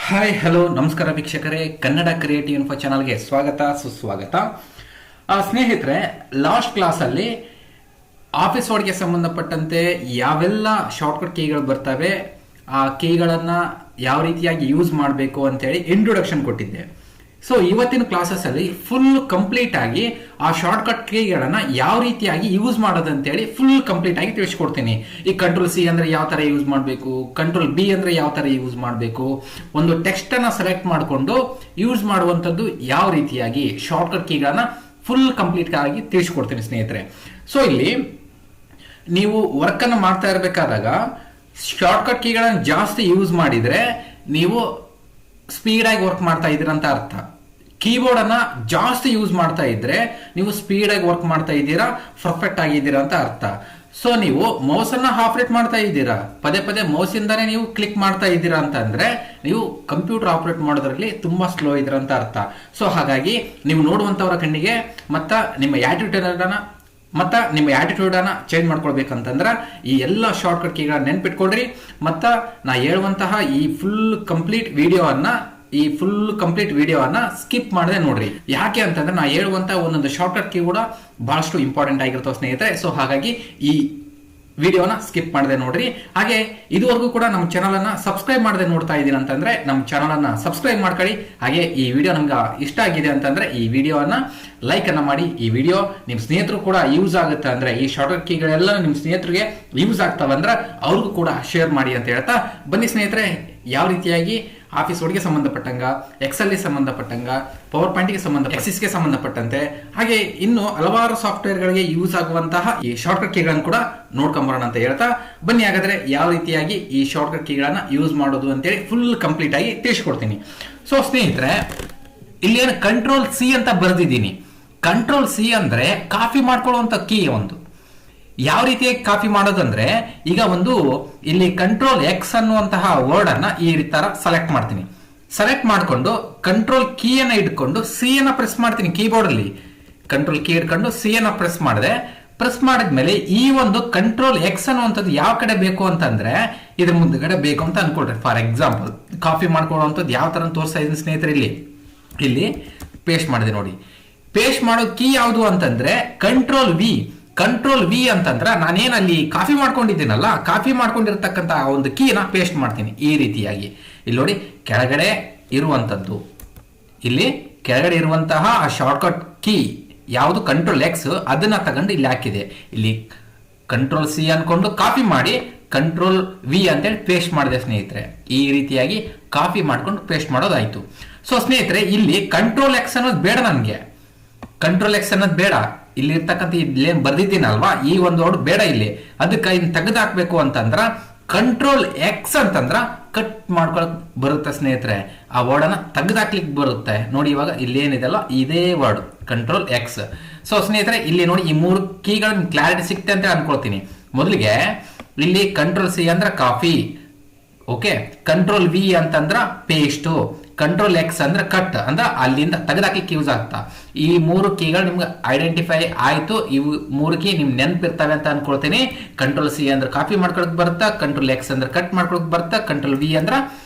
Hi hello ನಮಸ್ಕಾರ ವೀಕ್ಷಕರೇ, Kannada creative info ಚಾನಲ್ಗೆ ಸ್ವಾಗತ ಸುಸ್ವಾಗತ. ಸ್ನೇಹಿತರೆ, ಲಾಸ್ಟ್ ಕ್ಲಾಸಲ್ಲಿ ಆಫೀಸ್ ವರ್ಡ್ಗೆ ಸಂಬಂಧಪಟ್ಟಂತೆ ಯಾವೆಲ್ಲ ಶಾರ್ಟ್ಕಟ್ ಕೀಗಳು ಬರ್ತವೆ, ಆ ಕೀಗಳನ್ನು ಯಾವ ರೀತಿಯಾಗಿ ಯೂಸ್ ಮಾಡಬೇಕು ಅಂತೇಳಿ ಇಂಟ್ರೊಡಕ್ಷನ್ ಕೊಟ್ಟಿದ್ದೆ. ಸೊ ಇವತ್ತಿನ ಕ್ಲಾಸಸ್ ಅಲ್ಲಿ ಫುಲ್ ಕಂಪ್ಲೀಟ್ ಆಗಿ ಆ ಶಾರ್ಟ್ಕಟ್ ಕೀಗಳನ್ನ ಯಾವ ರೀತಿಯಾಗಿ ಯೂಸ್ ಮಾಡೋದಂತೇಳಿ ಫುಲ್ ಕಂಪ್ಲೀಟ್ ಆಗಿ ತಿಳಿಸ್ಕೊಡ್ತೀನಿ. ಈ ಕಂಟ್ರೋಲ್ ಸಿ ಅಂದ್ರೆ ಯಾವ ತರ ಯೂಸ್ ಮಾಡಬೇಕು, ಕಂಟ್ರೋಲ್ ಬಿ ಅಂದ್ರೆ ಯಾವ ತರ ಯೂಸ್ ಮಾಡಬೇಕು, ಒಂದು ಟೆಕ್ಸ್ಟ್ ಅನ್ನ ಸೆಲೆಕ್ಟ್ ಮಾಡಿಕೊಂಡು ಯೂಸ್ ಮಾಡುವಂತದ್ದು ಯಾವ ರೀತಿಯಾಗಿ ಶಾರ್ಟ್ಕಟ್ ಕೀಗಳನ್ನ ಫುಲ್ ಕಂಪ್ಲೀಟ್ ಆಗಿ ತಿಳಿಸ್ಕೊಡ್ತೀನಿ ಸ್ನೇಹಿತರೆ. ಸೊ ಇಲ್ಲಿ ನೀವು ವರ್ಕ್ ಅನ್ನು ಮಾಡ್ತಾ ಇರಬೇಕಾದಾಗ ಶಾರ್ಟ್ಕಟ್ ಕೀಗಳನ್ನ ಜಾಸ್ತಿ ಯೂಸ್ ಮಾಡಿದ್ರೆ ನೀವು ಸ್ಪೀಡ್ ಆಗಿ ವರ್ಕ್ ಮಾಡ್ತಾ ಇದ್ದೀರಾ ಅಂತ ಅರ್ಥ. ಕೀಬೋರ್ಡ್ ಅನ್ನ ಜಾಸ್ತಿ ಯೂಸ್ ಮಾಡ್ತಾ ಇದ್ರೆ ನೀವು ಸ್ಪೀಡ್ ಆಗಿ ವರ್ಕ್ ಮಾಡ್ತಾ ಇದ್ದೀರಾ, ಪರ್ಫೆಕ್ಟ್ ಆಗಿದ್ದೀರಾ ಅಂತ ಅರ್ಥ. ಸೊ ನೀವು ಮೌಸ್ ಅನ್ನ ಆಪರೇಟ್ ಮಾಡ್ತಾ ಇದ್ದೀರಾ, ಪದೇ ಪದೇ ಮೌಸ್ ಇಂದಾನೆ ನೀವು ಕ್ಲಿಕ್ ಮಾಡ್ತಾ ಇದ್ದೀರಾ ಅಂತ ಅಂದ್ರೆ ನೀವು ಕಂಪ್ಯೂಟರ್ ಆಪರೇಟ್ ಮಾಡೋದ್ರಲ್ಲಿ ತುಂಬಾ ಸ್ಲೋ ಇದ್ದೀರಾ ಅಂತ ಅರ್ಥ. ಸೊ ಹಾಗಾಗಿ ನೀವು ನೋಡುವಂತವರ ಕಣ್ಣಿಗೆ ನಿಮ್ಮ ಆಟಿಟ್ಯೂಡ್ ಅನ್ನ ಚೇಂಜ್ ಮಾಡ್ಕೊಳ್ಬೇಕಂತಂದ್ರ ಈ ಎಲ್ಲ ಶಾರ್ಟ್ಕಟ್ ಕೀಗಳನ್ನ ನೆನ್ಪಿಟ್ಕೊಳ್ರಿ. ನಾ ಹೇಳುವಂತಹ ಈ ಫುಲ್ ಕಂಪ್ಲೀಟ್ ವಿಡಿಯೋವನ್ನ ಸ್ಕಿಪ್ ಮಾಡದೆ ನೋಡ್ರಿ. ಯಾಕೆ ಅಂತಂದ್ರೆ ನಾ ಹೇಳುವಂತಹ ಒಂದೊಂದು ಶಾರ್ಟ್ಕಟ್ ಕೀ ಕೂಡ ಬಹಳಷ್ಟು ಇಂಪಾರ್ಟೆಂಟ್ ಆಗಿರ್ತಾವ ಸ್ನೇಹಿತರೆ. ಸೊ ಹಾಗಾಗಿ ಈ ವಿಡಿಯೋನ ಸ್ಕಿಪ್ ಮಾಡದೆ ನೋಡ್ರಿ. ಹಾಗೆ ಇದುವರೆಗೂ ಕೂಡ ನಮ್ಮ ಚಾನಲ್ ಅನ್ನ ಸಬ್ಸ್ಕ್ರೈಬ್ ಮಾಡದೆ ನೋಡ್ತಾ ಇದ್ದೀರಾ ಅಂತಂದ್ರೆ ನಮ್ಮ ಚಾನಲ್ ಅನ್ನ ಸಬ್ಸ್ಕ್ರೈಬ್ ಮಾಡ್ಕೊಳ್ಳಿ. ಹಾಗೆ ಈ ವಿಡಿಯೋ ನಮ್ಗೆ ಇಷ್ಟ ಆಗಿದೆ ಅಂತಂದ್ರೆ ಈ ವಿಡಿಯೋನ ಲೈಕ್ ಅನ್ನ ಮಾಡಿ. ಈ ವಿಡಿಯೋ ನಿಮ್ ಸ್ನೇಹಿತರು ಕೂಡ ಯೂಸ್ ಆಗುತ್ತೆ ಅಂದ್ರೆ, ಈ ಶಾರ್ಟ್ಕಟ್ ಕೀಗಳೆಲ್ಲ ನಿಮ್ ಸ್ನೇಹಿತರಿಗೆ ಯೂಸ್ ಆಗ್ತಾವಂದ್ರೆ ಅವ್ರಿಗೂ ಕೂಡ ಶೇರ್ ಮಾಡಿ ಅಂತ ಹೇಳ್ತಾ ಬನ್ನಿ ಸ್ನೇಹಿತರೆ. ಯಾವ ರೀತಿಯಾಗಿ ಆಫೀಸ್ ವರ್ಡ್ಗೆ ಸಂಬಂಧಪಟ್ಟಂಗ, ಎಕ್ಸೆಲ್ ಗೆ ಸಂಬಂಧಪಟ್ಟಂಗ, ಪವರ್ ಪಾಯಿಂಟ್ ಗೆ ಎಕ್ಸಿಸ್ಗೆ ಸಂಬಂಧಪಟ್ಟಂತೆ, ಹಾಗೆ ಇನ್ನು ಹಲವಾರು ಸಾಫ್ಟ್ವೇರ್ ಗಳಿಗೆ ಯೂಸ್ ಆಗುವಂತಹ ಈ ಶಾರ್ಟ್ಕಟ್ ಕೀಗಳನ್ನು ಕೂಡ ನೋಡ್ಕೊಂಬರೋಣ ಅಂತ ಹೇಳ್ತಾ ಬನ್ನಿ. ಹಾಗಾದ್ರೆ ಯಾವ ರೀತಿಯಾಗಿ ಈ ಶಾರ್ಟ್ಕಟ್ ಕೀಗಳನ್ನ ಯೂಸ್ ಮಾಡೋದು ಅಂತೇಳಿ ಫುಲ್ ಕಂಪ್ಲೀಟ್ ಆಗಿ ತಿಳಿಸ್ಕೊಡ್ತೀನಿ. ಸೊ ಸ್ನೇಹಿತರೆ, ಇಲ್ಲಿ ಏನು ಕಂಟ್ರೋಲ್ ಸಿ ಅಂತ ಬರೆದಿದ್ದೀನಿ. ಕಂಟ್ರೋಲ್ ಸಿ ಅಂದ್ರೆ ಕಾಪಿ ಮಾಡ್ಕೊಳ್ಳುವಂತ ಕೀ ಒಂದು. ಯಾವ ರೀತಿಯಾಗಿ ಕಾಪಿ ಮಾಡೋದಂದ್ರೆ, ಈಗ ಇಲ್ಲಿ ಕಂಟ್ರೋಲ್ ಎಕ್ಸ್ ಅನ್ನುವಂತಹ ವರ್ಡ್ ಅನ್ನ ಈ ತರ ಸೆಲೆಕ್ಟ್ ಮಾಡ್ತೀನಿ. ಸೆಲೆಕ್ಟ್ ಮಾಡ್ಕೊಂಡು ಕಂಟ್ರೋಲ್ ಕೀ ಅನ್ನ ಇಟ್ಕೊಂಡು ಸಿ ಅನ್ನ ಪ್ರೆಸ್ ಮಾಡ್ತೀನಿ. ಕೀಬೋರ್ಡ್ ಅಲ್ಲಿ ಕಂಟ್ರೋಲ್ ಕೀ ಇಟ್ಕೊಂಡು ಸಿ ಅನ್ನ ಪ್ರೆಸ್ ಮಾಡಿದ್ಮೇಲೆ ಈ ಒಂದು ಕಂಟ್ರೋಲ್ ಎಕ್ಸ್ ಅನ್ನುವಂಥದ್ದು ಯಾವ ಕಡೆ ಬೇಕು ಅಂತಂದ್ರೆ ಇದ್ರ ಮುಂದ್ಗಡೆ ಬೇಕು ಅಂತ ಅನ್ಕೊಳ್ರಿ. ಫಾರ್ ಎಕ್ಸಾಂಪಲ್ ಕಾಪಿ ಮಾಡ್ಕೊಳ್ಳುವಂಥದ್ದು ಯಾವ ತರ ತೋರಿಸ್ತಾ ಇದ್ದೀನಿ ಸ್ನೇಹಿತರೆ. ಇಲ್ಲಿ ಪೇಸ್ಟ್ ಮಾಡಿದೆ ನೋಡಿ. ಪೇಸ್ಟ್ ಮಾಡೋ ಕೀ ಯಾವುದು ಅಂತಂದ್ರೆ ಕಂಟ್ರೋಲ್ ವಿ ಅಂತಂದ್ರೆ ನಾನೇನು ಅಲ್ಲಿ ಕಾಪಿ ಮಾಡ್ಕೊಂಡಿದ್ದೀನಲ್ಲ, ಕಾಪಿ ಮಾಡ್ಕೊಂಡಿರ್ತಕ್ಕಂಥ ಒಂದು ಕೀನ ಪೇಸ್ಟ್ ಮಾಡ್ತೀನಿ ಈ ರೀತಿಯಾಗಿ. ಇಲ್ಲಿ ನೋಡಿ, ಕೆಳಗಡೆ ಇರುವಂತಹ ಆ ಶಾರ್ಟ್ಕಟ್ ಕೀ ಯಾವುದು ಕಂಟ್ರೋಲ್ ಎಕ್ಸ್ ಅದನ್ನ ತಗೊಂಡು ಇಲ್ಲಿ ಹಾಕಿದೆ. ಇಲ್ಲಿ ಕಂಟ್ರೋಲ್ ಸಿ ಅನ್ಕೊಂಡು ಕಾಪಿ ಮಾಡಿ ಕಂಟ್ರೋಲ್ ವಿ ಅಂತೇಳಿ ಪೇಸ್ಟ್ ಮಾಡಿದೆ ಸ್ನೇಹಿತರೆ. ಈ ರೀತಿಯಾಗಿ ಕಾಪಿ ಮಾಡ್ಕೊಂಡು ಪೇಸ್ಟ್ ಮಾಡೋದಾಯ್ತು. ಸೊ ಸ್ನೇಹಿತರೆ, ಇಲ್ಲಿ ಕಂಟ್ರೋಲ್ ಎಕ್ಸ್ ಅನ್ನೋದು ಬೇಡ, ನನಗೆ ಕಂಟ್ರೋಲ್ ಎಕ್ಸ್ ಅನ್ನೋದು ಬೇಡ. ಇಲ್ಲಿ ಇರ್ತಕ್ಕಂಥ ಇಲ್ಲೇನ್ ಬರ್ದಿದ್ದೀನಲ್ವಾ, ಈ ಒಂದು ವರ್ಡ್ ಬೇಡ. ಇಲ್ಲಿ ಅದಕ್ಕೆ ಇನ್ನು ತೆಗೆದು ಹಾಕ್ಬೇಕು ಅಂತಂದ್ರ ಕಂಟ್ರೋಲ್ ಎಕ್ಸ್ ಅಂತಂದ್ರ ಕಟ್ ಮಾಡ್ಕೊಳಕ್ ಬರುತ್ತೆ ಸ್ನೇಹಿತರೆ. ಆ ವರ್ಡ್ ಅನ್ನ ತೆಗೆದು ಹಾಕ್ಲಿಕ್ಕೆ ಬರುತ್ತೆ ನೋಡಿ. ಇವಾಗ ಇಲ್ಲಿ ಏನಿದೆಲ್ಲ ಇದೇ ವರ್ಡ್ ಕಂಟ್ರೋಲ್ ಎಕ್ಸ್. ಸೊ ಸ್ನೇಹಿತರೆ, ಇಲ್ಲಿ ನೋಡಿ ಈ ಮೂರು ಕೀಗಳ ಕ್ಲಾರಿಟಿ ಸಿಕ್ತೆ ಅಂತ ಅನ್ಕೊಳ್ತೀನಿ. ಮೊದಲಿಗೆ ಇಲ್ಲಿ ಕಂಟ್ರೋಲ್ ಸಿ ಅಂದ್ರ ಕಾಫಿ, ಓಕೆ. ಕಂಟ್ರೋಲ್ ವಿ ಅಂತಂದ್ರ ಪೇಸ್ಟ್, ಕಂಟ್ರೋಲ್ ಎಕ್ಸ್ ಅಂದ್ರೆ ಕಟ್ ಅಂದ್ರೆ ಅಲ್ಲಿಂದ ತೆಗೆದಾಕ್ಲಿಕ್ಕೆ ಯೂಸ್ ಆಗ್ತಾ. ಈ ಮೂರು ಕೀಗಳು ನಿಮ್ಗೆ ಐಡೆಂಟಿಫೈ ಆಯ್ತು. ಇವು ಮೂರು ಕೀ ನಿಮ್ ನೆನಪಿರ್ತವೆ ಅಂತ ಅನ್ಕೊಳ್ತೀನಿ. ಕಂಟ್ರೋಲ್ ಸಿ ಅಂದ್ರೆ ಕಾಪಿ ಮಾಡ್ಕೊಳಕ್ ಬರುತ್ತಾ, ಕಂಟ್ರೋಲ್ ಎಕ್ಸ್ ಅಂದ್ರೆ ಕಟ್ ಮಾಡ್ಕೊಳಕ್ ಬರುತ್ತಾ, ಕಂಟ್ರೋಲ್ ವಿ ಅಂದ್ರೆ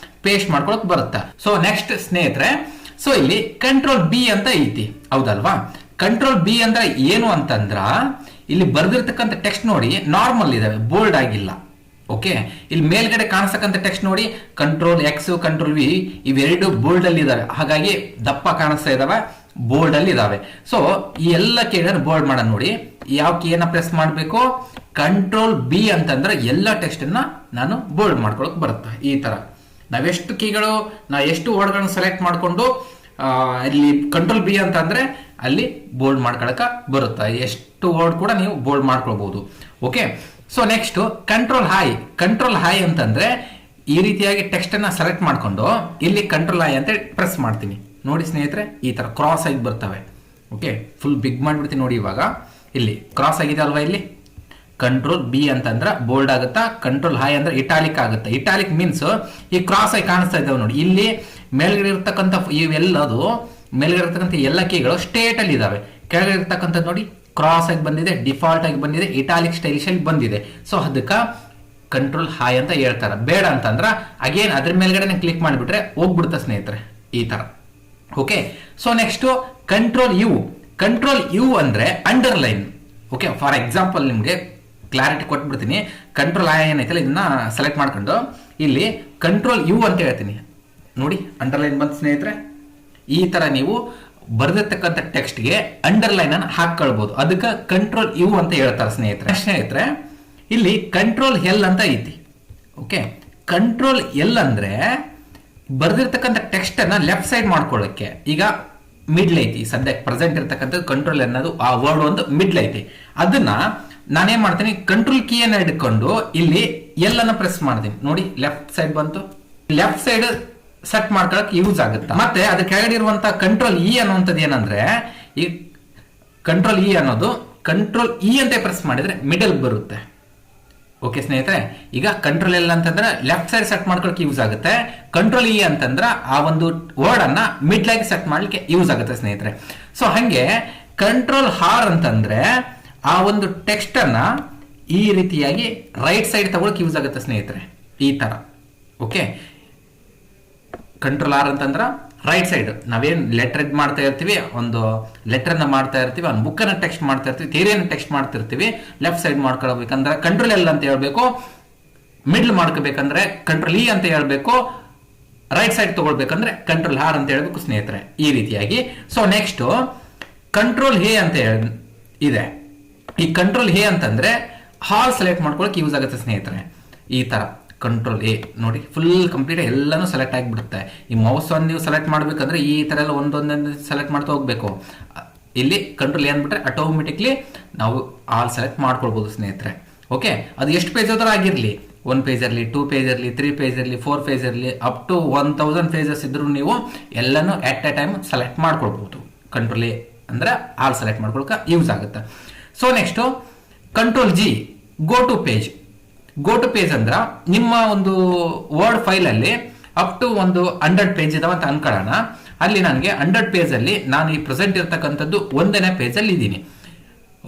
ಪೇಸ್ಟ್ ಮಾಡ್ಕೊಳಕ್ ಬರುತ್ತಾ. ಸೊ ನೆಕ್ಸ್ಟ್ ಸ್ನೇಹಿತರೆ, ಸೊ ಇಲ್ಲಿ ಕಂಟ್ರೋಲ್ ಬಿ ಅಂತ ಐತಿ, ಹೌದಲ್ವಾ. ಕಂಟ್ರೋಲ್ ಬಿ ಅಂದ್ರೆ ಏನು ಅಂತಂದ್ರ ಇಲ್ಲಿ ಬರ್ದಿರ್ತಕ್ಕಂಥ ಟೆಕ್ಸ್ಟ್ ನೋಡಿ ನಾರ್ಮಲ್ ಇದಾವೆ, ಬೋಲ್ಡ್ ಆಗಿಲ್ಲ, ಓಕೆ. ಇಲ್ಲಿ ಮೇಲ್ಗಡೆ ಕಾಣಿಸ್ತಕ್ಕಂಥ ಟೆಕ್ಸ್ಟ್ ನೋಡಿ ಕಂಟ್ರೋಲ್ ಎಕ್ಸ್ ಕಂಟ್ರೋಲ್ ವಿ ಇವೆರಡು ಬೋಲ್ಡ್ ಅಲ್ಲಿ ಇದಾವೆ, ಹಾಗಾಗಿ ದಪ್ಪ ಕಾಣಿಸ್ತಾ ಇದಾವೆ, ಬೋಲ್ಡ್ ಅಲ್ಲಿ ಇದಾವೆ. ಸೊ ಈ ಎಲ್ಲ ಕೀಗಳನ್ನು ಬೋಲ್ಡ್ ಮಾಡೋಣ ನೋಡಿ. ಯಾವ ಕೀಯನ್ನ ಪ್ರೆಸ್ ಮಾಡಬೇಕು, ಕಂಟ್ರೋಲ್ ಬಿ ಅಂತಂದ್ರೆ ಎಲ್ಲ ಟೆಕ್ಸ್ಟ್ ಅನ್ನ ನಾನು ಬೋಲ್ಡ್ ಮಾಡ್ಕೊಳಕ್ ಬರುತ್ತೆ. ಈ ತರ ಎಷ್ಟು ವರ್ಡ್ಗಳನ್ನ ಸೆಲೆಕ್ಟ್ ಮಾಡ್ಕೊಂಡು ಇಲ್ಲಿ ಕಂಟ್ರೋಲ್ ಬಿ ಅಂತ ಅಂದ್ರೆ ಅಲ್ಲಿ ಬೋಲ್ಡ್ ಮಾಡ್ಕೊಳಕ ಬರುತ್ತೆ. ಎಷ್ಟು ವರ್ಡ್ ಕೂಡ ನೀವು ಬೋಲ್ಡ್ ಮಾಡ್ಕೊಳ್ಬಹುದು, okay. So next control high ಅಂತಂದ್ರೆ ಈ ರೀತಿಯಾಗಿ ಟೆಕ್ಸ್ಟ್ ಅನ್ನ ಸೆಲೆಕ್ಟ್ ಮಾಡ್ಕೊಂಡು ಇಲ್ಲಿ ಕಂಟ್ರೋಲ್ ಹೈ ಅಂತ ಪ್ರೆಸ್ ಮಾಡ್ತೀನಿ ನೋಡಿ ಸ್ನೇಹಿತರೆ. ಈ ತರ ಕ್ರಾಸ್ ಆಗಿ ಬರ್ತವೆ, ಓಕೆ. ಫುಲ್ ಬಿಗ್ ಮಾಡ್ಬಿಡ್ತೀನಿ ನೋಡಿ. ಇವಾಗ ಇಲ್ಲಿ ಕ್ರಾಸ್ ಆಗಿದೆ ಅಲ್ವಾ. ಇಲ್ಲಿ ಕಂಟ್ರೋಲ್ ಬಿ ಅಂತಂದ್ರೆ ಬೋಲ್ಡ್ ಆಗುತ್ತಾ, ಕಂಟ್ರೋಲ್ ಹೈ ಅಂದ್ರೆ ಇಟಾಲಿಕ್ ಆಗುತ್ತೆ. ಇಟಾಲಿಕ್ ಮೀನ್ಸ್ ಈ ಕ್ರಾಸ್ ಆಗಿ ಕಾಣಿಸ್ತಾ ಇದ್ದಾವೆ ನೋಡಿ. ಇಲ್ಲಿ ಮೇಲ್ಗಡೆ ಇರ್ತಕ್ಕಂಥ ಮೇಲ್ಗಡೆ ಇರ್ತಕ್ಕಂಥ ಎಲ್ಲ ಕೀಗಳು ಸ್ಟೇಟ್ ಅಲ್ಲಿ ಇದಾವೆ, ಕೆಳಗಡೆ ಇರ್ತಕ್ಕಂಥದ್ದು ನೋಡಿ ಕ್ರಾಸ್ ಆಗಿ ಬಂದಿದೆ, ಡಿಫಾಲ್ಟ್ ಆಗಿ ಬಂದಿದೆ, ಇಟಾಲಿಕ್ ಸ್ಟೈಲಿಶ್ ಅಲ್ಲಿ ಬಂದಿದೆ. ಸೊ ಅದಕ್ಕೆ ಕಂಟ್ರೋಲ್ ಹಾಯ್ ಅಂತ ಹೇಳ್ತಾರೆ. ಬೇಡ ಅಂತಂದ್ರ ಅಗೇನ್ ಅದ್ರ ಮೇಲ್ಗಡೆ ಕ್ಲಿಕ್ ಮಾಡಿಬಿಟ್ರೆ ಹೋಗ್ಬಿಡುತ್ತೆ ಸ್ನೇಹಿತರೆ, ಈ ತರ. Okay, so next control U ಅಂದ್ರೆ ಅಂಡರ್ಲೈನ್. ಓಕೆ, ಫಾರ್ ಎಕ್ಸಾಂಪಲ್ ನಿಮ್ಗೆ ಕ್ಲಾರಿಟಿ ಕೊಟ್ಬಿಡ್ತೀನಿ. ಕಂಟ್ರೋಲ್ ಐ ಏನೈತಲ್ಲ ಇದನ್ನ ಸೆಲೆಕ್ಟ್ ಮಾಡ್ಕೊಂಡು ಇಲ್ಲಿ ಕಂಟ್ರೋಲ್ ಯು ಅಂತ ಹೇಳ್ತೀನಿ ನೋಡಿ, ಅಂಡರ್ಲೈನ್ ಬಂತ ಸ್ನೇಹಿತರೆ. ಈ ತರ ನೀವು ಬರೆದಿರ್ತಕ್ಕಂಥ ಟೆಕ್ಸ್ಟ್ಗೆ ಅಂಡರ್ಲೈನ್ ಅನ್ನು ಹಾಕೊಳ್ಬಹುದು. ಅದಕ್ಕೆ ಕಂಟ್ರೋಲ್ ಯು ಅಂತ ಹೇಳ್ತಾರೆ ಸ್ನೇಹಿತರೆ. ಇಲ್ಲಿ ಕಂಟ್ರೋಲ್ ಎಲ್ ಅಂತ ಐತಿ. ಓಕೆ, ಕಂಟ್ರೋಲ್ ಎಲ್ ಅಂದ್ರೆ ಬರೆದಿರ್ತಕ್ಕಂಥ ಟೆಕ್ಸ್ಟ್ ಅನ್ನ ಲೆಫ್ಟ್ ಸೈಡ್ ಮಾಡ್ಕೊಳ್ಳಕ್ಕೆ. ಈಗ ಮಿಡ್ಲ್ ಐತಿ, ಸದ್ಯಕ್ಕೆ ಪ್ರೆಸೆಂಟ್ ಇರ್ತಕ್ಕಂಥ ಕಂಟ್ರೋಲ್ ಅನ್ನೋದು ಆ ವರ್ಡ್ ಒಂದು ಮಿಡ್ಲ್ ಐತಿ. ಅದನ್ನ ನಾನೇನ್ ಮಾಡ್ತೀನಿ, ಕಂಟ್ರೋಲ್ ಕೀ ಅನ್ನ ಹಿಡ್ಕೊಂಡು ಇಲ್ಲಿ ಎಲ್ ಅನ್ನ ಪ್ರೆಸ್ ಮಾಡ್ತೀನಿ ನೋಡಿ, ಲೆಫ್ಟ್ ಸೈಡ್ ಬಂತು. ಲೆಫ್ಟ್ ಸೈಡ್ ಸೆಟ್ ಮಾಡ್ಕೊಳಕ್ ಯೂಸ್ ಆಗುತ್ತೆ. ಮತ್ತೆ ಅದ್ರ ಕೆಳಗಡೆ ಇರುವಂತ ಕಂಟ್ರೋಲ್ ಇ ಅನ್ನುವಂಥದ್ದು ಏನಂದ್ರೆ, ಈ ಕಂಟ್ರೋಲ್ ಇ ಅನ್ನೋದು ಕಂಟ್ರೋಲ್ ಇ ಅಂತ ಪ್ರೆಸ್ ಮಾಡಿದ್ರೆ ಮಿಡಲ್ ಬರುತ್ತೆ. ಓಕೆ ಸ್ನೇಹಿತರೆ, ಈಗ ಕಂಟ್ರೋಲ್ ಎಲ್ ಅಂತಂದ್ರೆ ಲೆಫ್ಟ್ ಸೈಡ್ ಸೆಟ್ ಮಾಡ್ಕೊಳಕ್ಕೆ ಯೂಸ್ ಆಗುತ್ತೆ. ಕಂಟ್ರೋಲ್ ಇ ಅಂತಂದ್ರೆ ಆ ಒಂದು ವರ್ಡ್ ಅನ್ನ ಮಿಡ್ಲ್ ಆಗಿ ಸೆಟ್ ಮಾಡ್ಲಿಕ್ಕೆ ಯೂಸ್ ಆಗುತ್ತೆ ಸ್ನೇಹಿತರೆ. ಸೊ ಹಂಗೆ ಕಂಟ್ರೋಲ್ ಆರ್ ಅಂತಂದ್ರೆ ಆ ಒಂದು ಟೆಕ್ಸ್ಟ್ ಅನ್ನ ಈ ರೀತಿಯಾಗಿ ರೈಟ್ ಸೈಡ್ ತಗೊಳಕ್ ಯೂಸ್ ಆಗುತ್ತೆ ಸ್ನೇಹಿತರೆ, ಈ ತರ. ಓಕೆ, ಕಂಟ್ರೋಲ್ ಆರ್ ಅಂತಂದ್ರ ರೈಟ್ ಸೈಡ್. ನಾವೇನ್ ಲೆಟರ್ ಮಾಡ್ತಾ ಇರ್ತೀವಿ, ಒಂದು ಲೆಟರ್ ನ ಮಾಡ್ತಾ ಇರ್ತೀವಿ, ಒಂದು ಬುಕ್ ಅನ್ನ ಟೆಕ್ಸ್ಟ್ ಮಾಡ್ತಾ ಇರ್ತೀವಿ, ಥಿಯರಿಯನ್ನು ಟೆಕ್ಸ್ಟ್ ಮಾಡ್ತಿರ್ತೀವಿ, ಲೆಫ್ಟ್ ಸೈಡ್ ಮಾಡ್ಕೊಳ್ಬೇಕಂದ್ರೆ ಕಂಟ್ರೋಲ್ ಎಲ್ ಅಂತ ಹೇಳ್ಬೇಕು, ಮಿಡ್ಲ್ ಮಾಡ್ಕೋಬೇಕಂದ್ರೆ ಕಂಟ್ರೋಲ್ ಇ ಅಂತ ಹೇಳ್ಬೇಕು, ರೈಟ್ ಸೈಡ್ ತಗೊಳ್ಬೇಕಂದ್ರೆ ಕಂಟ್ರೋಲ್ ಆರ್ ಅಂತ ಹೇಳ್ಬೇಕು ಸ್ನೇಹಿತರೆ, ಈ ರೀತಿಯಾಗಿ. ಸೊ ನೆಕ್ಸ್ಟ್ ಕಂಟ್ರೋಲ್ ಎ ಅಂತ ಇದೆ. ಈ ಕಂಟ್ರೋಲ್ ಎ ಅಂತಂದ್ರೆ ಹಾಲ್ ಸೆಲೆಕ್ಟ್ ಮಾಡ್ಕೊಳಕ್ ಯೂಸ್ ಆಗುತ್ತೆ ಸ್ನೇಹಿತರೆ, ಈ ತರ. ಕಂಟ್ರೋಲ್ ಎ ನೋಡಿ, ಫುಲ್ ಕಂಪ್ಲೀಟ್ ಎಲ್ಲಾನು ಸೆಲೆಕ್ಟ್ ಆಗಿಬಿಡುತ್ತೆ. ಈ ಮೌಸ್ ಅನ್ನು ನೀವು ಸೆಲೆಕ್ಟ್ ಮಾಡ್ಬೇಕಂದ್ರೆ ಈ ತರ ಎಲ್ಲ ಒಂದೊಂದೊಂದು ಸೆಲೆಕ್ಟ್ ಮಾಡ್ತಾ ಹೋಗ್ಬೇಕು. ಇಲ್ಲಿ ಕಂಟ್ರೋಲ್ ಎ ಅಂದ್ಬಿಟ್ರೆ ಆಟೋಮೆಟಿಕ್ಲಿ ನಾವು ಆಲ್ ಸೆಲೆಕ್ಟ್ ಮಾಡ್ಕೊಳ್ಬಹುದು ಸ್ನೇಹಿತರೆ. ಓಕೆ, ಅದು ಎಷ್ಟು ಪೇಜ್ ಹೋದ್ರೂ ಆಗಿರ್ಲಿ, 1 ಪೇಜ್ ಇರಲಿ, 2 ಪೇಜ್ ಇರಲಿ, 3 ಪೇಜ್ ಇರಲಿ, 4 ಪೇಜ್ ಇರಲಿ, ಅಪ್ ಟು 1000 ಪೇಜಸ್ ಇದ್ರೂ ನೀವು ಎಲ್ಲಾನು ಅಟ್ ಎ ಟೈಮ್ ಸೆಲೆಕ್ಟ್ ಮಾಡ್ಕೊಳ್ಬಹುದು. ಕಂಟ್ರೋಲ್ ಎ ಅಂದ್ರೆ ಆಲ್ ಸೆಲೆಕ್ಟ್ ಮಾಡ್ಕೊಳಕ ಯೂಸ್ ಆಗುತ್ತೆ. So next control G, go to page ಅಂದ್ರ ನಿಮ್ಮ ಒಂದು ವರ್ಡ್ ಫೈಲ್ ಅಲ್ಲಿ ಅಪ್ ಟು ಒಂದು 100 ಪೇಜ್ ಇದಾವ ಅಂತ ಅನ್ಕೊಳ್ಳೋಣ. ಅಲ್ಲಿ ನನಗೆ 100 ಪೇಜ್ ಅಲ್ಲಿ ನಾನು ಈ ಪ್ರೆಸೆಂಟ್ ಇರ್ತಕ್ಕಂಥದ್ದು 1ನೇ ಪೇಜ್ ಅಲ್ಲಿ ಇದ್ದೀನಿ.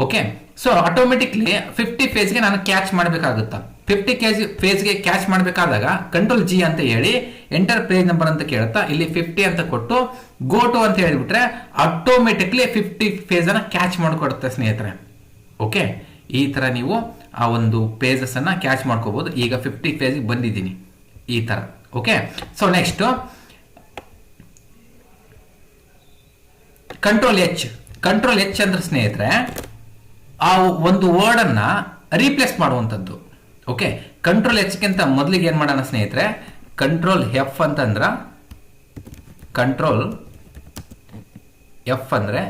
ಓಕೆ, ಸೊ ಆಟೋಮೆಟಿಕ್ಲಿ 50 ಪೇಜ್ಗೆ ನಾನು ಕ್ಯಾಚ್ ಮಾಡಬೇಕಾಗುತ್ತಾ. 50 ಪೇಜ್ಗೆ ಕ್ಯಾಚ್ ಮಾಡಬೇಕಾದಾಗ ಕಂಟ್ರೋಲ್ ಜಿ ಅಂತ ಹೇಳಿ ಎಂಟರ್ ಪೇಜ್ ನಂಬರ್ ಅಂತ ಕೇಳುತ್ತಾ, ಇಲ್ಲಿ 50 ಅಂತ ಕೊಟ್ಟು ಗೋ ಟು ಅಂತ ಹೇಳಿಬಿಟ್ರೆ ಆಟೋಮೆಟಿಕ್ಲಿ 50 ಪೇಜ್ ಅನ್ನ ಕ್ಯಾಚ್ ಮಾಡಿಕೊಡುತ್ತೆ ಸ್ನೇಹಿತರೆ. ಓಕೆ, ಈ ತರ ನೀವು ಆ ಒಂದು ಪೇಜಸ್ ಅನ್ನ ಕ್ಯಾಚ್ ಮಾಡ್ಕೋಬಹುದು. ಈಗ 50 ಪೇಜ್ ಬಂದಿದ್ದೀನಿ, ಈ ತರ. Okay, so next control H ಅಂದ್ರೆ ಸ್ನೇಹಿತರೆ ಆ ಒಂದು ವರ್ಡ್ ಅನ್ನ ರೀಪ್ಲೇಸ್ ಮಾಡುವಂಥದ್ದು. ಓಕೆ, ಕಂಟ್ರೋಲ್ ಎಚ್ಗಿಂತ ಮೊದಲಿಗೆ ಏನ್ ಮಾಡೋಣ ಸ್ನೇಹಿತರೆ, ಕಂಟ್ರೋಲ್ ಎಫ್ ಅಂತಂದ್ರ, ಕಂಟ್ರೋಲ್ ಎಫ್ ಅಂದ್ರೆ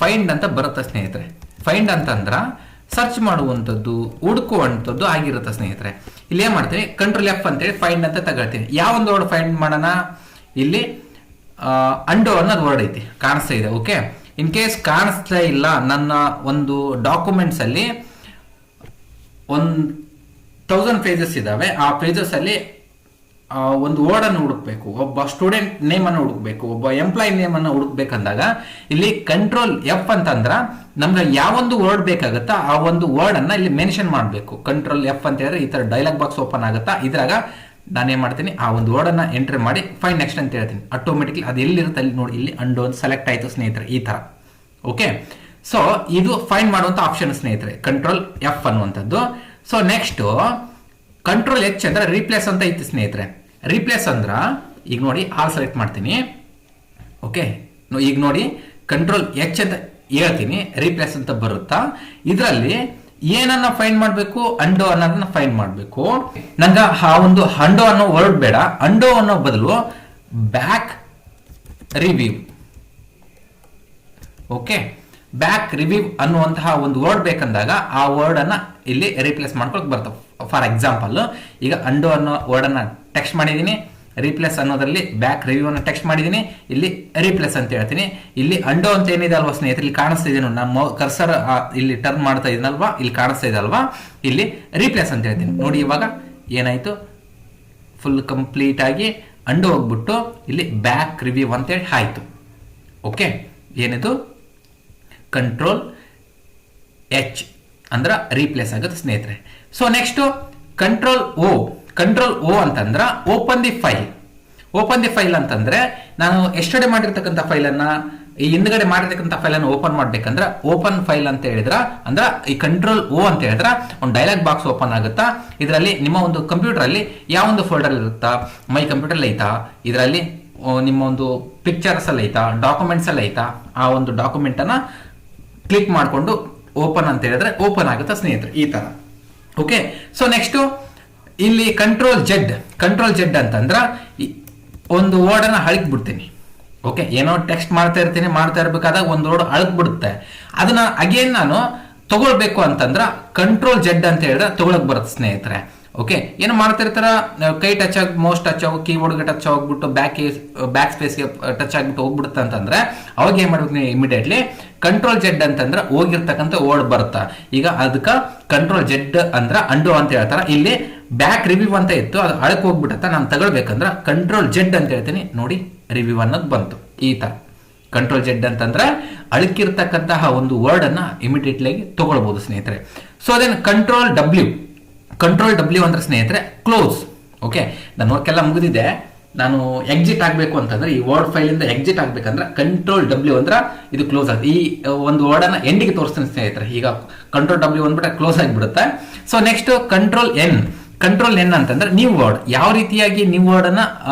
ಫೈಂಡ್ ಅಂತ ಬರುತ್ತೆ ಸ್ನೇಹಿತರೆ. ಫೈಂಡ್ ಅಂತಂದ್ರ ಸರ್ಚ್ ಮಾಡುವಂಥದ್ದು, ಹುಡುಕುವಂಥದ್ದು ಆಗಿರುತ್ತೆ ಸ್ನೇಹಿತರೆ. ಇಲ್ಲಿ ಏನ್ ಮಾಡ್ತೀನಿ, ಕಂಟ್ರೋಲ್ ಎಫ್ ಅಂತೇಳಿ ಫೈಂಡ್ ಅಂತ ತಗೊಳ್ತೀನಿ. ಯಾವ ಒಂದು ವರ್ಡ್ ಫೈಂಡ್ ಮಾಡೋಣ, ಇಲ್ಲಿ ಅಂಡೋ ಅನ್ನೋದು ವರ್ಡ್ ಐತಿ, ಕಾಣಿಸ್ತಾ ಇದೆ. ಓಕೆ, ಇನ್ ಕೇಸ್ ಕಾಣಿಸ್ತಾ ಇಲ್ಲ, ನನ್ನ ಒಂದು ಡಾಕ್ಯುಮೆಂಟ್ಸ್ ಅಲ್ಲಿ 1000 ಪೇಜಸ್ ಇದಾವೆ. ಆ ಪೇಜಸ್ ಅಲ್ಲಿ ಒಂದು ವರ್ಡ್ ಅನ್ನು ಹುಡುಕ್ಬೇಕು, ಒಬ್ಬ ಸ್ಟೂಡೆಂಟ್ ನೇಮ್ ಅನ್ನು ಹುಡುಕ್ಬೇಕು, ಒಬ್ಬ ಎಂಪ್ಲಾಯ್ ನೇಮ್ ಅನ್ನು ಹುಡುಕ್ಬೇಕಂದಾಗ ಇಲ್ಲಿ ಕಂಟ್ರೋಲ್ ಎಫ್ ಅಂತಂದ್ರ ನಮ್ಗೆ ಯಾವೊಂದು ವರ್ಡ್ ಬೇಕಾಗುತ್ತಾ ಆ ಒಂದು ವರ್ಡ್ ಅನ್ನ ಇಲ್ಲಿ ಮೆನ್ಷನ್ ಮಾಡಬೇಕು. ಕಂಟ್ರೋಲ್ ಎಫ್ ಅಂತ ಹೇಳಿದ್ರೆ ಈ ತರ ಡೈಲಾಗ್ ಬಾಕ್ಸ್ ಓಪನ್ ಆಗುತ್ತಾ. ಇದ್ರಾಗ ನಾನೇನ್ ಮಾಡ್ತೀನಿ, ಆ ಒಂದು ವರ್ಡ್ ಅನ್ನ ಎಂಟ್ರಿ ಮಾಡಿ ಫೈಂಡ್ ನೆಕ್ಸ್ಟ್ ಅಂತ ಹೇಳ್ತೀನಿ. ಆಟೋಮೆಟಿಕ್ಲಿ ಅದು ಎಲ್ಲಿರುತ್ತೆ ಅಲ್ಲಿ ನೋಡಿ, ಇಲ್ಲಿ ಅಂಡೋ ಸೆಲೆಕ್ಟ್ ಆಯ್ತು ಸ್ನೇಹಿತರೆ, ಈ ತರ. ಓಕೆ, ಸೊ ಇದು ಫೈಂಡ್ ಮಾಡುವಂತ ಆಪ್ಷನ್ ಸ್ನೇಹಿತರೆ, ಕಂಟ್ರೋಲ್ ಎಫ್ ಅನ್ನುವಂಥದ್ದು. ಸೊ ನೆಕ್ಸ್ಟ್ ಕಂಟ್ರೋಲ್ ಎಚ್ ಅಂದ್ರೆ ರೀಪ್ಲೇಸ್ ಅಂತ ಐತಿ ಸ್ನೇಹಿತರೆ. ರೀಪ್ಲೇಸ್ ಅಂದ್ರ ಈಗ ನೋಡಿ ಆಲ್ ಸೆಲೆಕ್ಟ್ ಮಾಡ್ತೀನಿ. ಓಕೆ, ಈಗ ನೋಡಿ ಕಂಟ್ರೋಲ್ ಎಚ್ ಅಂತ ಹೇಳ್ತೀನಿ, ರೀಪ್ಲೇಸ್ ಅಂತ ಬರುತ್ತಾ. ಇದರಲ್ಲಿ ಏನನ್ನ ಫೈಂಡ್ ಮಾಡಬೇಕು, ಅಂಡೋ ಅನ್ನೋದನ್ನ ಫೈಂಡ್ ಮಾಡಬೇಕು. ನಂಗೆ ಆ ಒಂದು ಅಂಡೋ ಅನ್ನೋ ವರ್ಡ್ ಬೇಡ, ಅಂಡೋ ಅನ್ನೋ ಬದಲು back review. Okay, back review ಅನ್ನುವಂತಹ ಒಂದು ವರ್ಡ್ ಬೇಕಂದಾಗ ಆ ವರ್ಡ್ ಅನ್ನ ಇಲ್ಲಿ ರೀಪ್ಲೇಸ್ ಮಾಡ್ಕೊಳಕ್ ಬರ್ತವೆ. ಫಾರ್ ಎಕ್ಸಾಂಪಲ್, ಈಗ ಅಂಡೋ ಅನ್ನೋ ವರ್ಡ್ ಅನ್ನ ಟೆಕ್ಸ್ಟ್ ಮಾಡಿದೀನಿ, ರೀಪ್ಲೇಸ್ ಅನ್ನೋದ್ರಲ್ಲಿ ಬ್ಯಾಕ್ ರಿವ್ಯೂ ಅನ್ನು ಟೆಕ್ಸ್ಟ್ ಮಾಡಿದೀನಿ, ಇಲ್ಲಿ ರೀಪ್ಲೇಸ್ ಅಂತ ಹೇಳ್ತೀನಿ. ಇಲ್ಲಿ ಅಂಡೋ ಅಂತ ಏನಿದೆ ಅಲ್ವಾ ಸ್ನೇಹಿತರೆ, ಇಲ್ಲಿ ಕಾಣಿಸ್ತಾ ಇದೀನಿ, ನಮ್ಮ ಕರ್ಸರ್ ಇಲ್ಲಿ ಟರ್ನ್ ಮಾಡ್ತಾ ಇದೀನಲ್ವಾ, ಇಲ್ಲಿ ಕಾಣಿಸ್ತಾ ಇದೆ ಅಲ್ವಾ, ಇಲ್ಲಿ ರೀಪ್ಲೇಸ್ ಅಂತ ಹೇಳ್ತೀನಿ. ನೋಡಿ ಇವಾಗ ಏನಾಯ್ತು, ಫುಲ್ ಕಂಪ್ಲೀಟ್ ಆಗಿ ಅಂಡೋ ಹೋಗ್ಬಿಟ್ಟು ಇಲ್ಲಿ ಬ್ಯಾಕ್ ರಿವ್ಯೂ ಅಂತೇಳಿ ಆಯ್ತು. ಓಕೆ, ಏನಿದು ಕಂಟ್ರೋಲ್ ಎಚ್ ಅಂದ್ರ ರೀಪ್ಲೇಸ್ ಆಗುತ್ತೆ ಸ್ನೇಹಿತರೆ. ಸೊ ನೆಕ್ಸ್ಟ್ ಕಂಟ್ರೋಲ್ ಓ ಅಂತಂದ್ರ ಓಪನ್ ದಿ ಫೈಲ್ ಅಂತಂದ್ರೆ ನಾನು ಎಸ್ಟರ್ಡೇ ಮಾಡಿರ್ತಕ್ಕಂಥ ಫೈಲ್ ಅನ್ನ ಈ ಹಿಂದ್ಗಡೆ ಮಾಡಿರ್ತಕ್ಕಂಥ ಫೈಲ್ ಅನ್ನು ಓಪನ್ ಮಾಡ್ಬೇಕಂದ್ರ ಓಪನ್ ಫೈಲ್ ಅಂತ ಹೇಳಿದ್ರ ಅಂದ್ರ ಈ ಕಂಟ್ರೋಲ್ ಓ ಅಂತ ಹೇಳಿದ್ರ ಒಂದು ಡೈಲಾಗ್ ಬಾಕ್ಸ್ ಓಪನ್ ಆಗುತ್ತಾ. ಇದರಲ್ಲಿ ನಿಮ್ಮ ಒಂದು ಕಂಪ್ಯೂಟರ್ ಅಲ್ಲಿ ಯಾವ ಒಂದು ಫೋಲ್ಡರ್ ಇರುತ್ತಾ, ಮೈ ಕಂಪ್ಯೂಟರ್ ಐತಾ, ಇದರಲ್ಲಿ ನಿಮ್ಮ ಒಂದು ಪಿಕ್ಚರ್ಸ್ ಅಲ್ಲಿ ಐತಾ, ಡಾಕ್ಯುಮೆಂಟ್ಸ್ ಅಲ್ಲಿ ಐತಾ, ಆ ಒಂದು ಡಾಕ್ಯುಮೆಂಟ್ ಅನ್ನ ಕ್ಲಿಕ್ ಮಾಡಿಕೊಂಡು ಓಪನ್ ಅಂತ ಹೇಳಿದ್ರೆ ಓಪನ್ ಆಗುತ್ತಾ ಸ್ನೇಹಿತರೆ, ಈ ತರ. ಓಕೆ, ಸೊ ನೆಕ್ಸ್ಟ್ ಇಲ್ಲಿ ಕಂಟ್ರೋಲ್ ಜೆಡ್ ಅಂತಂದ್ರ ಒಂದು ವರ್ಡ್ ಅನ್ನ ಹಳಕ್ ಬಿಡ್ತೀನಿ. ಓಕೆ, ಏನೋ ಟೆಕ್ಸ್ಟ್ ಮಾಡ್ತಾ ಇರ್ಬೇಕಾದಾಗ ಒಂದು ವರ್ಡ್ ಅಳಕ್ ಬಿಡುತ್ತೆ. ಅದನ್ನ ಅಗೇನ್ ನಾನು ತಗೊಳ್ಬೇಕು ಅಂತಂದ್ರ ಕಂಟ್ರೋಲ್ ಜೆಡ್ ಅಂತ ಹೇಳಿದ್ರೆ ತಗೊಳಕ್ ಬರುತ್ತೆ ಸ್ನೇಹಿತರೆ. ಓಕೆ, ಏನು ಮಾಡ್ತಿರ್ತಾರ, ಕೈ ಟಚ್ ಆಗಿ ಮೌಸ್ ಟಚ್ ಆಗಿ ಕೀಬೋರ್ಡ್ಗೆ ಟಚ್ ಹೋಗ್ಬಿಟ್ಟು ಬ್ಯಾಕ್ ಸ್ಪೇಸ್ಗೆ ಟಚ್ ಆಗ್ಬಿಟ್ಟು ಹೋಗ್ಬಿಡುತ್ತೆ ಅಂತಂದ್ರೆ ಅವಾಗ ಏನ್ ಮಾಡ್ಬೇಕು ನೀವು ಇಮಿಡಿಯೇಟ್ಲಿ ಕಂಟ್ರೋಲ್ ಜೆಡ್ ಅಂತಂದ್ರೆ ಹೋಗಿರ್ತಕ್ಕಂಥ ವರ್ಡ್ ಬರುತ್ತಾ. ಈಗ ಅದಕ್ಕ ಕಂಟ್ರೋಲ್ ಜೆಡ್ ಅಂದ್ರ ಅಂಡು ಅಂತ ಹೇಳ್ತಾರ. ಇಲ್ಲಿ ಬ್ಯಾಕ್ ರಿವ್ಯೂ ಅಂತ ಇತ್ತು, ಅದು ಅಳಕ್ ಹೋಗ್ಬಿಟ್ಟತ್ತ. ನಾನು ತಗೊಳ್ಬೇಕಂದ್ರ ಕಂಟ್ರೋಲ್ ಜೆಡ್ ಅಂತ ಹೇಳ್ತೀನಿ ನೋಡಿ, ರಿವ್ಯೂ ಅನ್ನೋದು ಬಂತು. ಈ ತರ ಕಂಟ್ರೋಲ್ ಜೆಡ್ ಅಂತಂದ್ರೆ ಅಳಕಿರ್ತಕ್ಕಂತಹ ಒಂದು ವರ್ಡ್ ಅನ್ನ ಇಮಿಡಿಯೇಟ್ಲಿ ಆಗಿ ತಗೊಳ್ಬಹುದು ಸ್ನೇಹಿತರೆ. ಸೊ ಅದೇನು ಕಂಟ್ರೋಲ್ ಡಬ್ಲ್ಯೂ ಅಂದ್ರೆ ಸ್ನೇಹಿತರೆ ಕ್ಲೋಸ್. ಓಕೆ, ನನ್ನ ವರ್ಕ್ ಎಲ್ಲ ಮುಗಿದಿದೆ, ನಾನು ಎಕ್ಸಿಟ್ ಆಗ್ಬೇಕು ಅಂತಂದ್ರೆ ಈ ವರ್ಡ್ ಫೈಲ್ ಇಂದ ಎಕ್ಸಿಟ್ ಆಗ್ಬೇಕಂದ್ರೆ ಕಂಟ್ರೋಲ್ ಡಬ್ಲ್ಯೂ ಅಂದ್ರೆ ಇದು ಕ್ಲೋಸ್ ಆಗುತ್ತೆ. ಈ ಒಂದು ವರ್ಡ್ ಅನ್ನ ಎಂಡಿಗೆ ತೋರಿಸ್ತೀನಿ ಸ್ನೇಹಿತರೆ. ಈಗ ಕಂಟ್ರೋಲ್ ಡಬ್ಲ್ಯೂ ಅಂದ್ಬಿಟ್ರೆ ಕ್ಲೋಸ್ ಆಗಿಬಿಡುತ್ತೆ. ಸೊ ನೆಕ್ಸ್ಟ್ ಕಂಟ್ರೋಲ್ ಎನ್ ಅಂತಂದ್ರೆ ನ್ಯೂ ವರ್ಡ್. ಯಾವ ರೀತಿಯಾಗಿ ನ್ಯೂ ವರ್ಡ್ ಅನ್ನ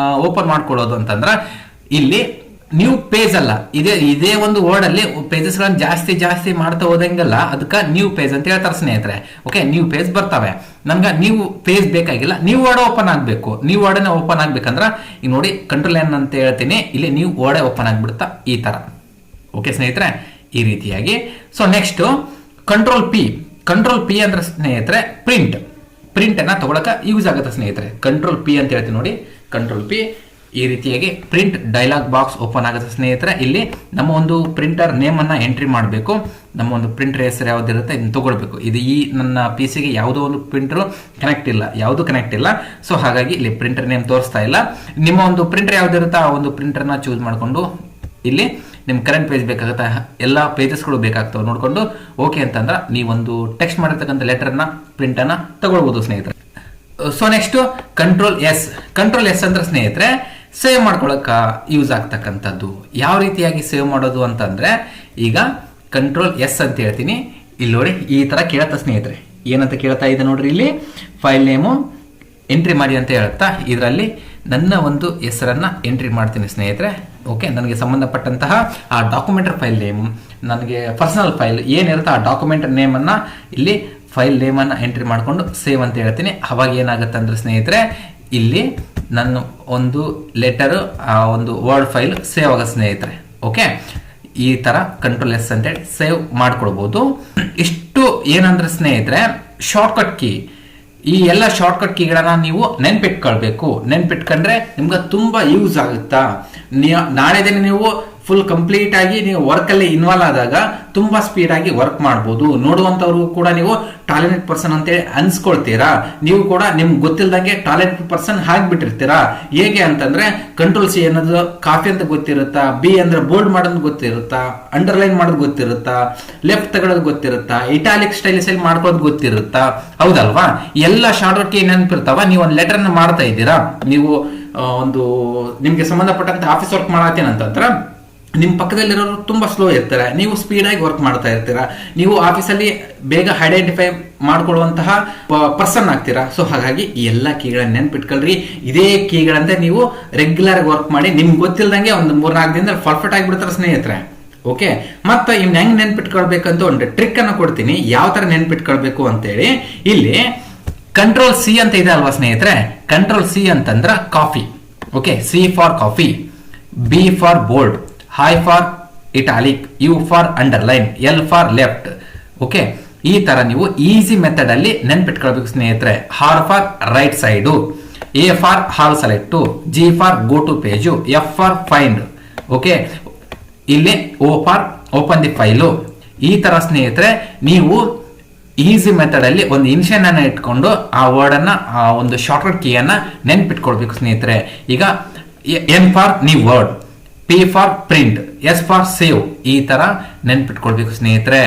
ಓಪನ್ ಮಾಡ್ಕೊಳ್ಳೋದು ಅಂತಂದ್ರೆ ಇಲ್ಲಿ ನ್ಯೂ ಪೇಜ್ ಅಲ್ಲ, ಇದೇ ಒಂದು ವರ್ಡ್ ಅಲ್ಲಿ ಪೇಜಸ್ ಗಳನ್ನ ಜಾಸ್ತಿ ಮಾಡ್ತಾ ಹೋದಂಗಲ್ಲ, ಅದಕ್ಕೆ ನ್ಯೂ ಪೇಜ್ ಅಂತ ಹೇಳ್ತಾರೆ ಸ್ನೇಹಿತರೆ. ಓಕೆ, ನ್ಯೂ ಪೇಜ್ ಬರ್ತವೆ. ನನ್ಗೆ ನ್ಯೂ ಪೇಜ್ ಬೇಕಾಗಿಲ್ಲ, ನ್ಯೂ ವರ್ಡ್ ಓಪನ್ ಆಗ್ಬೇಕು. ನ್ಯೂ ವರ್ಡ್ ಓಪನ್ ಆಗ್ಬೇಕಂದ್ರ ಈಗ ನೋಡಿ ಕಂಟ್ರೋಲ್ ಎನ್ ಅಂತ ಹೇಳ್ತೀನಿ, ಇಲ್ಲಿ ನ್ಯೂ ವರ್ಡ್ ಓಪನ್ ಆಗ್ಬಿಡುತ್ತಾ ಈ ತರ. ಓಕೆ ಸ್ನೇಹಿತರೆ, ಈ ರೀತಿಯಾಗಿ. ಸೊ ನೆಕ್ಸ್ಟ್ ಕಂಟ್ರೋಲ್ ಪಿ ಅಂದ್ರೆ ಸ್ನೇಹಿತರೆ ಪ್ರಿಂಟ್ ಅನ್ನ ತಗೊಳಕ ಯೂಸ್ ಆಗುತ್ತೆ ಸ್ನೇಹಿತರೆ. ಕಂಟ್ರೋಲ್ ಪಿ ಅಂತ ಹೇಳ್ತೀನಿ ನೋಡಿ, ಕಂಟ್ರೋಲ್ ಪಿ. ಈ ರೀತಿಯಾಗಿ ಪ್ರಿಂಟ್ ಡೈಲಾಗ್ ಬಾಕ್ಸ್ ಓಪನ್ ಆಗುತ್ತೆ ಸ್ನೇಹಿತರೆ. ಇಲ್ಲಿ ನಮ್ಮ ಒಂದು ಪ್ರಿಂಟರ್ ನೇಮ್ ಅನ್ನ ಎಂಟ್ರಿ ಮಾಡಬೇಕು. ನಮ್ಮ ಒಂದು ಪ್ರಿಂಟರ್ ಹೆಸರು ಯಾವ್ದಿರುತ್ತೆ ಇದನ್ನ ತಗೊಳ್ಬೇಕು. ಇದು ಈ ನನ್ನ ಪಿ ಸಿಗೆ ಯಾವುದೋ ಒಂದು ಪ್ರಿಂಟರ್ ಕನೆಕ್ಟ್ ಇಲ್ಲ. ಸೊ ಹಾಗಾಗಿ ಇಲ್ಲಿ ಪ್ರಿಂಟರ್ ನೇಮ್ ತೋರಿಸ್ತಾ ಇಲ್ಲ. ನಿಮ್ಮ ಒಂದು ಪ್ರಿಂಟರ್ ಯಾವ್ದಿರುತ್ತೆ ಆ ಒಂದು ಪ್ರಿಂಟರ್ನ ಚೂಸ್ ಮಾಡಿಕೊಂಡು ಇಲ್ಲಿ ನಿಮ್ ಕರೆಂಟ್ ಪೇಜ್ ಬೇಕಾಗುತ್ತೆ, ಎಲ್ಲ ಪೇಜಸ್ಗಳು ಬೇಕಾಗ್ತವೆ ನೋಡ್ಕೊಂಡು ಓಕೆ ಅಂತಂದ್ರೆ ನೀವೊಂದು ಟೆಕ್ಸ್ಟ್ ಮಾಡಿರ್ತಕ್ಕಂಥ ಲೆಟರ್ನ ಪ್ರಿಂಟ್ ಅನ್ನ ತಗೊಳ್ಬಹುದು ಸ್ನೇಹಿತರೆ. ಸೊ ನೆಕ್ಸ್ಟ್ ಕಂಟ್ರೋಲ್ ಎಸ್ ಅಂದ್ರೆ ಸ್ನೇಹಿತರೆ ಸೇವ್ ಮಾಡ್ಕೊಳಕ ಯೂಸ್ ಆಗ್ತಕ್ಕಂಥದ್ದು. ಯಾವ ರೀತಿಯಾಗಿ ಸೇವ್ ಮಾಡೋದು ಅಂತಂದ್ರೆ ಈಗ ಕಂಟ್ರೋಲ್ ಎಸ್ ಅಂತ ಹೇಳ್ತೀನಿ. ಇಲ್ಲಿ ನೋಡಿ ಈ ತರ ಕೇಳತ್ತ ಸ್ನೇಹಿತರೆ. ಏನಂತ ಕೇಳ್ತಾ ಇದೆ ನೋಡ್ರಿ, ಇಲ್ಲಿ ಫೈಲ್ ನೇಮು ಎಂಟ್ರಿ ಮಾಡಿ ಅಂತ ಹೇಳುತ್ತಾ ಇದರಲ್ಲಿ ನನ್ನ ಒಂದು ಹೆಸರನ್ನ ಎಂಟ್ರಿ ಮಾಡ್ತೀನಿ ಸ್ನೇಹಿತರೆ. ಓಕೆ, ನನಗೆ ಸಂಬಂಧಪಟ್ಟಂತಹ ಆ ಡಾಕ್ಯುಮೆಂಟರ್ ಫೈಲ್ ನೇಮ್, ನನಗೆ ಪರ್ಸನಲ್ ಫೈಲ್ ಏನಿರುತ್ತೆ ಆ ಡಾಕ್ಯುಮೆಂಟರ್ ನೇಮ್ ಅನ್ನ ಇಲ್ಲಿ ಫೈಲ್ ನೇಮ್ ಅನ್ನ ಎಂಟ್ರಿ ಮಾಡ್ಕೊಂಡು ಸೇವ್ ಅಂತ ಹೇಳ್ತೀನಿ. ಅವಾಗ ಏನಾಗುತ್ತೆ ಅಂದ್ರೆ ಸ್ನೇಹಿತರೆ ಇಲ್ಲಿ ನನ್ನ ಒಂದು ಲೆಟರ್ ಆ ಒಂದು ವರ್ಡ್ ಫೈಲ್ ಸೇವ್ ಆಗುತ್ತೆ ಸ್ನೇಹಿತರೆ. ಓಕೆ, ಈ ತರ ಕಂಟ್ರೋಲ್ ಎಸ್ ಅಂತ ಹೇಳಿ ಸೇವ್ ಮಾಡ್ಕೊಳ್ಬಹುದು. ಇಷ್ಟು ಏನಂದ್ರೆ ಸ್ನೇಹಿತರೆ ಶಾರ್ಟ್ಕಟ್ ಕೀ. ಈ ಎಲ್ಲ ಶಾರ್ಟ್ಕಟ್ ಕೀಗಳನ್ನ ನೀವು ನೆನ್ಪಿಟ್ಕೊಂಡ್ರೆ ನಿಮ್ಗೆ ತುಂಬಾ ಯೂಸ್ ಆಗುತ್ತಾ. ನಾಳೆ ದಿನ ನೀವು ಫುಲ್ ಕಂಪ್ಲೀಟ್ ಆಗಿ ನೀವು ವರ್ಕ್ ಅಲ್ಲಿ ಇನ್ವಾಲ್ವ್ ಆದಾಗ ತುಂಬಾ ಸ್ಪೀಡ್ ಆಗಿ ವರ್ಕ್ ಮಾಡಬಹುದು. ನೋಡುವಂತವ್ರು ಕೂಡ ನೀವು ಟ್ಯಾಲೆಂಟೆಡ್ ಪರ್ಸನ್ ಅಂತ ಹೇಳಿ ಅನ್ಸ್ಕೊಳ್ತೀರಾ. ನೀವು ಕೂಡ ನಿಮ್ಗೆ ಗೊತ್ತಿಲ್ದಂಗೆ ಟ್ಯಾಲೆಂಟೆಡ್ ಪರ್ಸನ್ ಹಾಕ್ಬಿಟ್ಟಿರ್ತೀರಾ. ಹೇಗೆ ಅಂತಂದ್ರೆ ಕಂಟ್ರೋಲ್ ಸಿ ಅನ್ನೋದು ಕಾಫಿ ಅಂತ ಗೊತ್ತಿರುತ್ತಾ, ಬಿ ಅಂದ್ರೆ ಬೋಲ್ಡ್ ಮಾಡೋದು ಗೊತ್ತಿರುತ್ತಾ, ಅಂಡರ್ಲೈನ್ ಮಾಡೋದು ಗೊತ್ತಿರುತ್ತಾ, ಲೆಫ್ಟ್ ತಗೊಳ್ಳೋದು ಗೊತ್ತಿರುತ್ತಾ, ಇಟಾಲಿಕ್ ಸ್ಟೈಲಿಸ್ ಅಲ್ಲಿ ಮಾಡ್ಕೊಳ್ಳೋದು ಗೊತ್ತಿರುತ್ತಾ, ಹೌದಲ್ವಾ? ಎಲ್ಲ ಶಾರ್ಟ್ ಕೀ ನೆನಪಿರ್ತಾವ. ನೀವು ಒಂದು ಲೆಟರ್ ಮಾಡ್ತಾ ಇದ್ದೀರಾ, ನೀವು ಒಂದು ನಿಮ್ಗೆ ಸಂಬಂಧಪಟ್ಟಂತ ಆಫೀಸ್ ವರ್ಕ್ ಮಾಡತ್ತೀನಿ ಅಂತಂದ್ರ ನಿಮ್ ಪಕ್ಕದಲ್ಲಿರೋರು ತುಂಬಾ ಸ್ಲೋ ಇರ್ತಾರೆ, ನೀವು ಸ್ಪೀಡ್ ಆಗಿ ವರ್ಕ್ ಮಾಡ್ತಾ ಇರ್ತೀರಾ, ನೀವು ಆಫೀಸಲ್ಲಿ ಬೇಗ ಐಡೆಂಟಿಫೈ ಮಾಡ್ಕೊಳ್ಳುವಂತಹ ಪರ್ಸನ್ ಆಗ್ತೀರಾ. ಸೊ ಹಾಗಾಗಿ ಈ ಎಲ್ಲ ಕೀಗಳನ್ನ ನೆನ್ಪಿಟ್ಕೊಳ್ರಿ. ಇದೇ ಕೀಗಳಂತೆ ನೀವು ರೆಗ್ಯುಲರ್ ವರ್ಕ್ ಮಾಡಿ ನಿಮ್ಗೆ ಗೊತ್ತಿಲ್ದಂಗೆ ಒಂದು 3-4 ದಿನದಲ್ಲಿ ಪರ್ಫೆಕ್ಟ್ ಆಗಿಬಿಡ್ತಾರೆ ಸ್ನೇಹಿತರೆ. ಓಕೆ, ಮತ್ತೆ ಇವ್ನ ಹೆಂಗ್ ನೆನ್ಪಿಟ್ಕೊಳ್ಬೇಕಂತ ಒಂದು ಟ್ರಿಕ್ ಅನ್ನ ಕೊಡ್ತೀನಿ, ಯಾವ ತರ ನೆನ್ಪಿಟ್ಕೊಳ್ಬೇಕು ಅಂತೇಳಿ. ಇಲ್ಲಿ ಕಂಟ್ರೋಲ್ ಸಿ ಅಂತ ಇದೆ ಅಲ್ವಾ ಸ್ನೇಹಿತರೆ, ಕಂಟ್ರೋಲ್ ಸಿ ಅಂತಂದ್ರ copy. Okay, C for copy, B for bold, I for italic, U for underline, L for left. Okay, ಈ ತರ ನೀವು ಈಸಿ ಮೆಥಡ್ ಅಲ್ಲಿ ನೆನ್ಪಿಟ್ಕೊಳ್ಬೇಕು ಸ್ನೇಹಿತರೆ. R for right side, A for all select, G for go to page, F for find. Okay, ಇಲ್ಲಿ O for open the file. ಈ ತರ ಸ್ನೇಹಿತರೆ ನೀವು ಈಸಿ ಮೆಥಡ್ ಅಲ್ಲಿ ಒಂದು ಇನ್ಷನ್ ಅನ್ನ ಇಟ್ಕೊಂಡು ಆ ವರ್ಡ್ ಅನ್ನ ಆ ಒಂದು ಶಾರ್ಟ್ಕಟ್ ಕೀ ಅನ್ನ ನೆನ್ಪಿಟ್ಕೊಳ್ಬೇಕು ಸ್ನೇಹಿತರೆ. ಈಗ N for new word, P for print, S for save. ಈ ತರ ನೆನ್ಪಿಟ್ಕೊಳ್ಬೇಕು ಸ್ನೇಹಿತರೆ.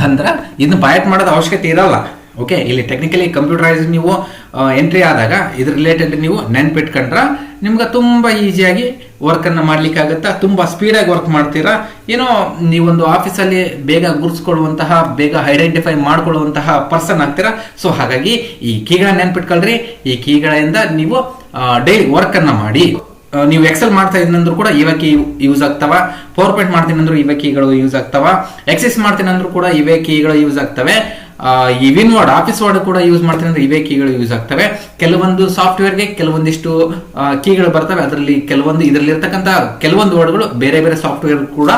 ಅಂದ್ರ ಇದನ್ನ ಬಯಟ್ ಮಾಡೋದ ಅವಶ್ಯಕತೆ ಇರಲ್ಲ. ಓಕೆ, ಇಲ್ಲಿ ಟೆಕ್ನಿಕಲಿ ಕಂಪ್ಯೂಟರೈಸ್ ನೀವು ಎಂಟ್ರಿ ಆದಾಗ ಇದ್ರ ರಿಲೇಟೆಡ್ ನೀವು ನೆನ್ಪಿಟ್ಕೊಂಡ್ರ ನಿಮ್ಗೆ ತುಂಬಾ ಈಸಿಯಾಗಿ ವರ್ಕ್ ಅನ್ನ ಮಾಡ್ಲಿಕ್ಕೆ ಆಗುತ್ತಾ, ತುಂಬಾ ಸ್ಪೀಡಾಗಿ ವರ್ಕ್ ಮಾಡ್ತೀರಾ. ಏನೋ ನೀವೊಂದು ಆಫೀಸಲ್ಲಿ ಬೇಗ ಗುರ್ಸ್ಕೊಳ್ಳುವಂತಹ, ಬೇಗ ಐಡೆಂಟಿಫೈ ಮಾಡ್ಕೊಳ್ಳುವಂತಹ ಪರ್ಸನ್ ಆಗ್ತೀರಾ. ಸೊ ಹಾಗಾಗಿ ಈ ಕೀಗಳ ನೆನ್ಪಿಟ್ಕೊಳ್ರಿ. ಈ ಕೀಗಳಿಂದ ನೀವು ಡೈಲಿ ವರ್ಕ್ ಅನ್ನ ಮಾಡಿ. ನೀವು ಎಕ್ಸೆಲ್ ಮಾಡ್ತಾ ಇದ್ದಂದ್ರೂ ಕೂಡ ಇವೇ ಕೀ ಯೂಸ್ ಆಗ್ತಾವ, ಪವರ್ ಪಾಯಿಂಟ್ ಮಾಡ್ತೀನಿ ಅಂದ್ರೂ ಇವೇ ಕೀಗಳು ಯೂಸ್ ಆಗ್ತಾವ, ಎಕ್ಸೆಸ್ ಮಾಡ್ತೀನಿ ಅಂದ್ರೂ ಕೂಡ ಇವೇ ಕೀಗಳು ಯೂಸ್ ಆಗ್ತವೆ. ಈ ವಿನ್ ವರ್ಡ್, ಆಫೀಸ್ ವರ್ಡ್ ಕೂಡ ಯೂಸ್ ಮಾಡ್ತೀನಿ ಅಂದ್ರೆ ಇವೇ ಕೀಗಳು ಯೂಸ್ ಆಗ್ತವೆ. ಕೆಲವೊಂದು ಸಾಫ್ಟ್ವೇರ್ಗೆ ಕೆಲವೊಂದಿಷ್ಟು ಕೀಗಳು ಬರ್ತವೆ, ಅದರಲ್ಲಿ ಕೆಲವೊಂದು ಇದರಲ್ಲಿ ಇರ್ತಕ್ಕಂಥ ಕೆಲವೊಂದು ವರ್ಡ್ಗಳು ಬೇರೆ ಬೇರೆ ಸಾಫ್ಟ್ವೇರ್ ಕೂಡ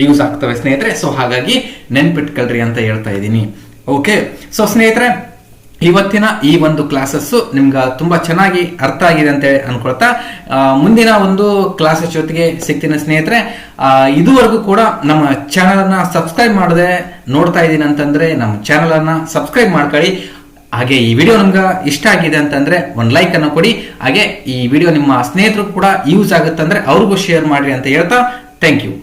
ಯೂಸ್ ಆಗ್ತವೆ ಸ್ನೇಹಿತರೆ. ಸೊ ಹಾಗಾಗಿ ನೆನ್ಪಿಟ್ಕೊಳ್ರಿ ಅಂತ ಹೇಳ್ತಾ ಇದ್ದೀನಿ. ಓಕೆ, ಸೊ ಸ್ನೇಹಿತರೆ, ಇವತ್ತಿನ ಈ ಒಂದು ಕ್ಲಾಸಸ್ ನಿಮ್ಗೆ ತುಂಬಾ ಚೆನ್ನಾಗಿ ಅರ್ಥ ಆಗಿದೆ ಅಂತ ಅನ್ಕೊಳ್ತಾ ಮುಂದಿನ ಒಂದು ಕ್ಲಾಸಸ್ ಜೊತೆಗೆ ಸಿಗ್ತೀನಿ ಸ್ನೇಹಿತರೆ. ಇದುವರೆಗೂ ಕೂಡ ನಮ್ಮ ಚಾನಲ್ ಅನ್ನ ಸಬ್ಸ್ಕ್ರೈಬ್ ಮಾಡದೆ ನೋಡ್ತಾ ಇದ್ದೀನಿ ಅಂತಂದ್ರೆ ನಮ್ಮ ಚಾನಲ್ ಅನ್ನ ಸಬ್ಸ್ಕ್ರೈಬ್ ಮಾಡ್ಕೊಳ್ಳಿ. ಹಾಗೆ ಈ ವಿಡಿಯೋ ನಿಮ್ಗೆ ಇಷ್ಟ ಆಗಿದೆ ಅಂತಂದ್ರೆ ಒಂದು ಲೈಕ್ ಅನ್ನು ಕೊಡಿ. ಹಾಗೆ ಈ ವಿಡಿಯೋ ನಿಮ್ಮ ಸ್ನೇಹಿತರು ಕೂಡ ಯೂಸ್ ಆಗುತ್ತಂದ್ರೆ ಅವ್ರಿಗೂ ಶೇರ್ ಮಾಡ್ರಿ ಅಂತ ಹೇಳ್ತಾ ಥ್ಯಾಂಕ್ ಯು.